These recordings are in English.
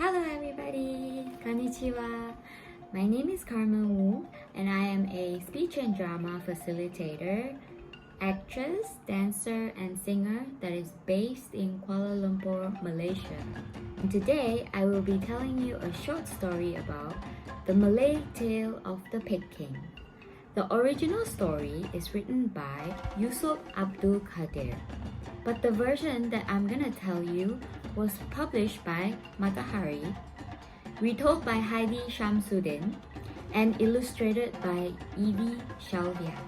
Hello everybody, konnichiwa. My name is Carmen Wu and I am a speech and drama facilitator, actress, dancer and singer that is based in Kuala Lumpur, Malaysia. And today I will be telling you a short story about the Malay tale of the Pig King. The original story is written by Yusuf Abdul Qadir, but the version that I'm gonna tell you was published by Matahari, retold by Heidi Shamsuddin, and illustrated by Evie Shalvia.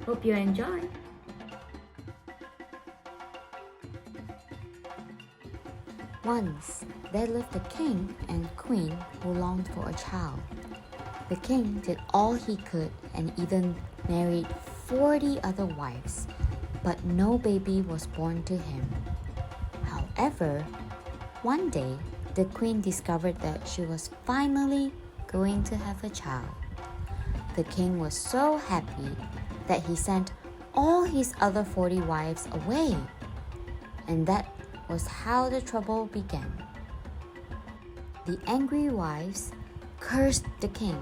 Hope you enjoy! Once, there lived a king and queen who longed for a child. The king did all he could and even married 40 other wives, but no baby was born to him. However, one day, the queen discovered that she was finally going to have a child. The king was so happy that he sent all his other 40 wives away. And that was how the trouble began. The angry wives cursed the king,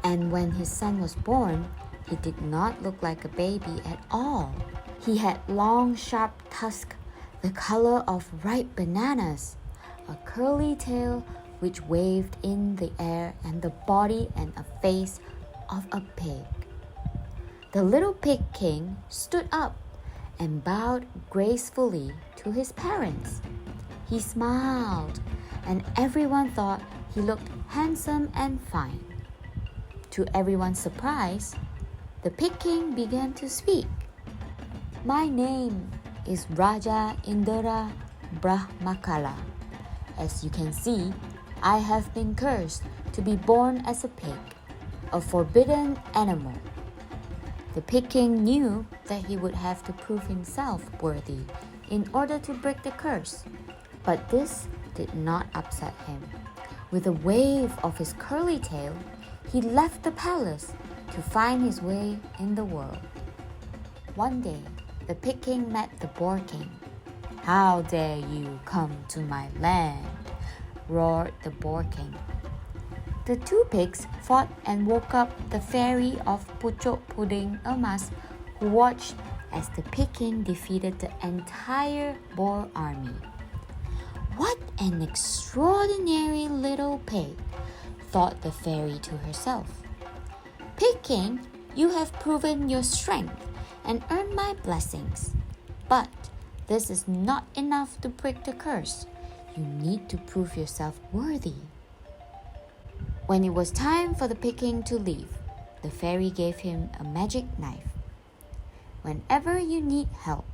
and when his son was born, he did not look like a baby at all. He had long, sharp tusks the color of ripe bananas, a curly tail which waved in the air, and the body and a face of a pig. The little pig king stood up and bowed gracefully to his parents. He smiled, and everyone thought he looked handsome and fine. To everyone's surprise, the pig king began to speak. "My name is Raja Indra Brahmakala. As you can see, I have been cursed to be born as a pig, a forbidden animal." The pig king knew that he would have to prove himself worthy in order to break the curse, but this did not upset him. With a wave of his curly tail, he left the palace to find his way in the world. One day, the pig king met the boar king. "How dare you come to my land?" roared the boar king. The two pigs fought and woke up the fairy of Pucuk Puding Emas, who watched as the pig king defeated the entire boar army. "What an extraordinary little pig," thought the fairy to herself. "Pig king, you have proven your strength and earned my blessings. But this is not enough to break the curse. You need to prove yourself worthy." When it was time for the pig king to leave, the fairy gave him a magic knife. "Whenever you need help,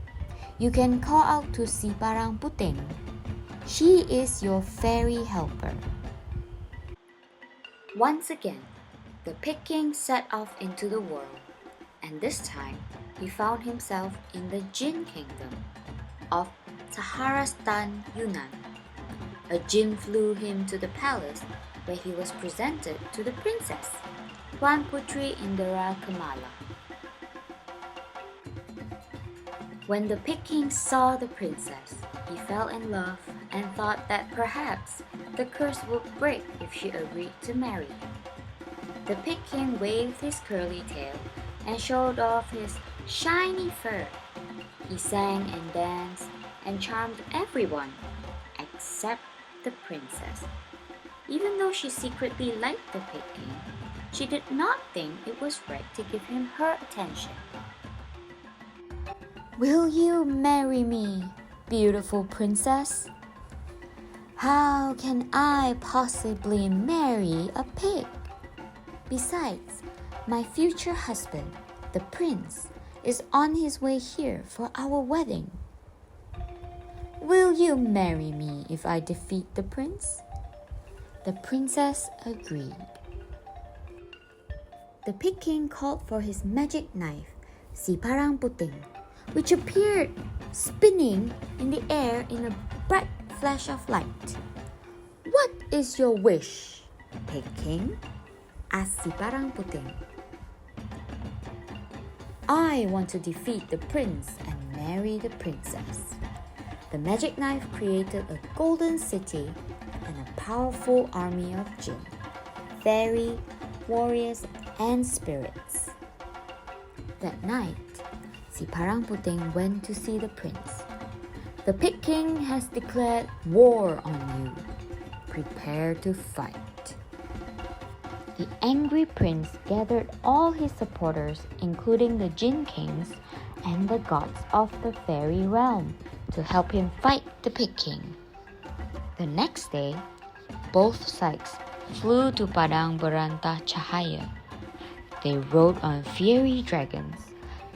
you can call out to Si Parang Puting. She is your fairy helper." Once again, the pig king set off into the world, and this time he found himself in the Djinn kingdom of Saharastan, Yunnan. A Djinn flew him to the palace where he was presented to the princess, Tuan Putri Indra Kamala. When the pig king saw the princess, he fell in love and thought that perhaps the curse would break if she agreed to marry him. The pig king waved his curly tail and showed off his shiny fur. He sang and danced and charmed everyone except the princess. Even though she secretly liked the pig king, she did not think it was right to give him her attention. "Will you marry me, beautiful princess?" "How can I possibly marry a pig? Besides, my future husband, the prince, is on his way here for our wedding." "Will you marry me if I defeat the prince?" The princess agreed. The pig king called for his magic knife, Si Parang Puting, which appeared spinning in the air in a bright flash of light. "What is your wish, pig king?" asked Si Parang Puting. "I want to defeat the prince and marry the princess." The magic knife created a golden city and a powerful army of Djinn, fairy, warriors, and spirits. That night, Si Parang Puting went to see the prince. The Pig King has declared war on you. Prepare to fight. The angry prince gathered all his supporters, including the Djinn kings and the gods of the fairy realm, to help him fight the Pig King. The next day, both sides flew to Padang Berantah Cahaya. They rode on fiery dragons,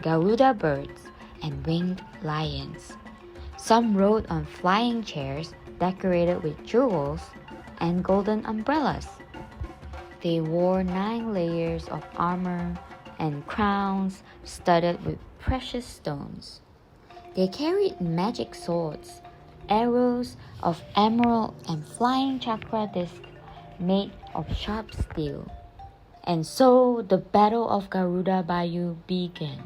Garuda birds, and winged lions. Some rode on flying chairs decorated with jewels and golden umbrellas. They wore 9 layers of armor and crowns studded with precious stones. They carried magic swords, arrows of emerald, and flying chakra discs made of sharp steel. And so the Battle of Garuda Bayou began.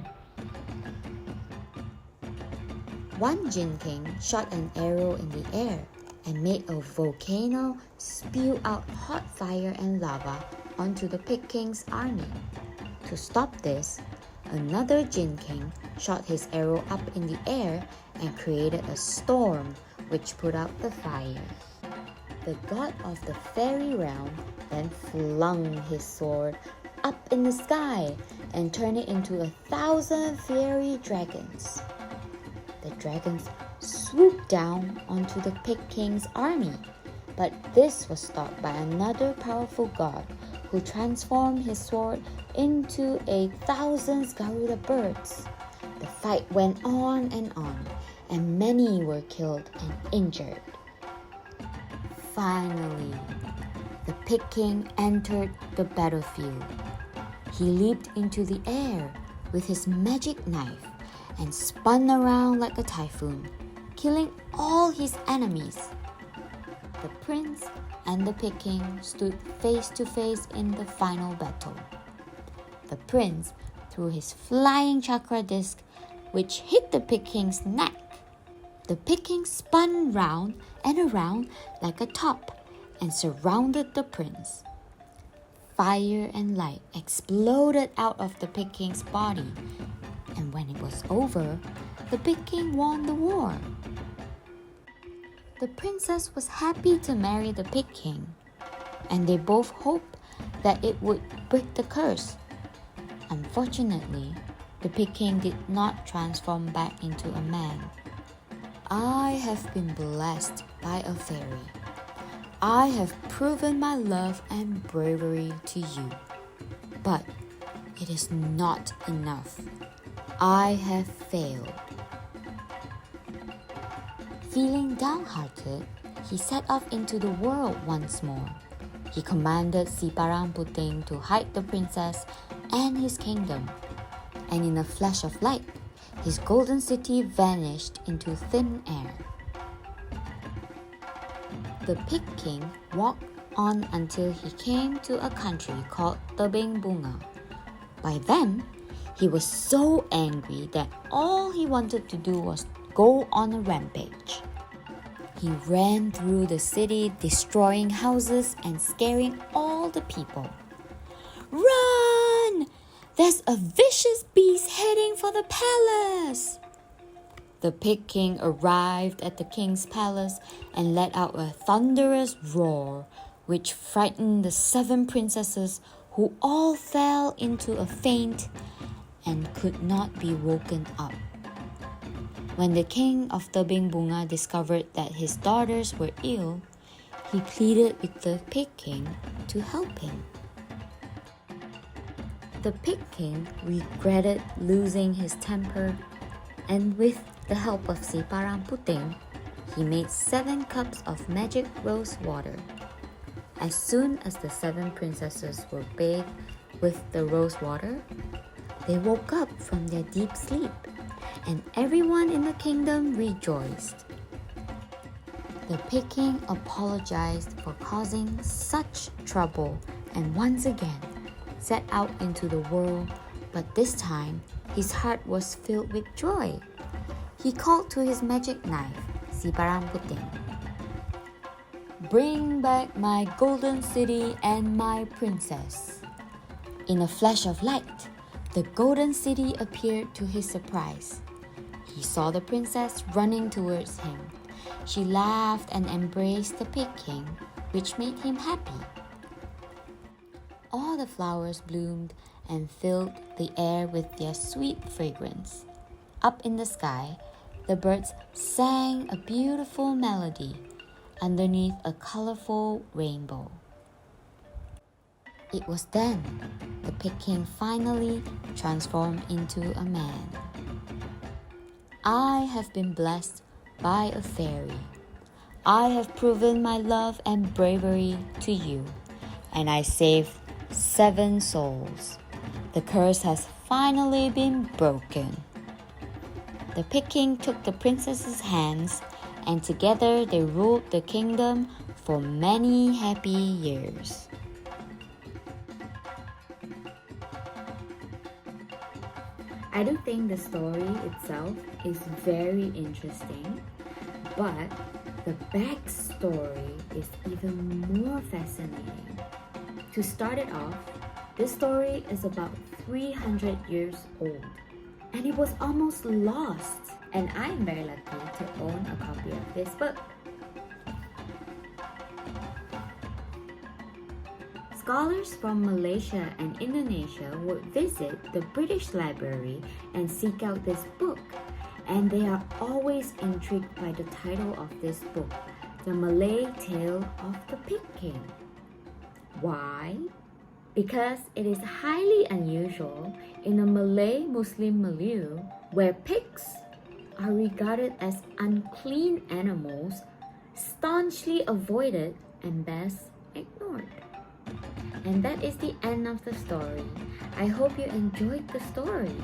One Djinn king shot an arrow in the air and made a volcano spew out hot fire and lava onto the Pig King's army. To stop this, another Djinn king shot his arrow up in the air and created a storm which put out the fire. The god of the fairy realm then flung his sword up in the sky and turned it into 1,000 fiery dragons. The dragons swooped down onto the Pig King's army, but this was stopped by another powerful god who transformed his sword into 1,000 Garuda birds. The fight went on, and many were killed and injured. Finally, the Pig King entered the battlefield. He leaped into the air with his magic knife and spun around like a typhoon, killing all his enemies. The prince and the Pig King stood face to face in the final battle. The prince threw his flying chakra disc, which hit the Pig King's neck. The Pig King spun round and around like a top and surrounded the prince. Fire and light exploded out of the Pig King's body, and when it was over, the Pig King won the war. The princess was happy to marry the Pig King, and they both hoped that it would break the curse. Unfortunately, the Pig King did not transform back into a man. I have been blessed by a fairy. I have proven my love and bravery to you. But it is not enough. I have failed. Feeling downhearted, he set off into the world once more. He commanded Si Parang Puting to hide the princess and his kingdom. And in a flash of light, his golden city vanished into thin air. The Pig King walked on until he came to a country called Tebing Bunga. By then, he was so angry that all he wanted to do was go on a rampage. He ran through the city, destroying houses and scaring all the people. Run! There's a vicious beast heading for the palace! The Pig King arrived at the king's palace and let out a thunderous roar, which frightened the 7 princesses, who all fell into a faint and could not be woken up. When the king of Tebing Bunga discovered that his daughters were ill, he pleaded with the Pig King to help him. The Pig King regretted losing his temper, and with the help of Si Parang Puting, he made 7 cups of magic rose water. As soon as the 7 princesses were bathed with the rose water, they woke up from their deep sleep, and everyone in the kingdom rejoiced. The Pig King apologized for causing such trouble and once again set out into the world, but this time his heart was filled with joy. He called to his magic knife, Si Parang Puting. Bring back my golden city and my princess. In a flash of light, the golden city appeared to his surprise. He saw the princess running towards him. She laughed and embraced the Pig King, which made him happy. All the flowers bloomed and filled the air with their sweet fragrance. Up in the sky, the birds sang a beautiful melody underneath a colorful rainbow. It was then the Pig King finally transformed into a man. I have been blessed by a fairy. I have proven my love and bravery to you, and I saved 7 souls. The curse has finally been broken. The Pig King took the princess's hands, and together they ruled the kingdom for many happy years. I do think the story itself is very interesting, but the backstory is even more fascinating. To start it off, this story is about 300 years old, and it was almost lost, and I am very lucky to own a copy of this book. Scholars from Malaysia and Indonesia would visit the British Library and seek out this book, and they are always intrigued by the title of this book, The Malay Tale of the Pig King. Why? Because it is highly unusual in a Malay Muslim milieu where pigs are regarded as unclean animals, staunchly avoided and best ignored. And that is the end of the story. I hope you enjoyed the story.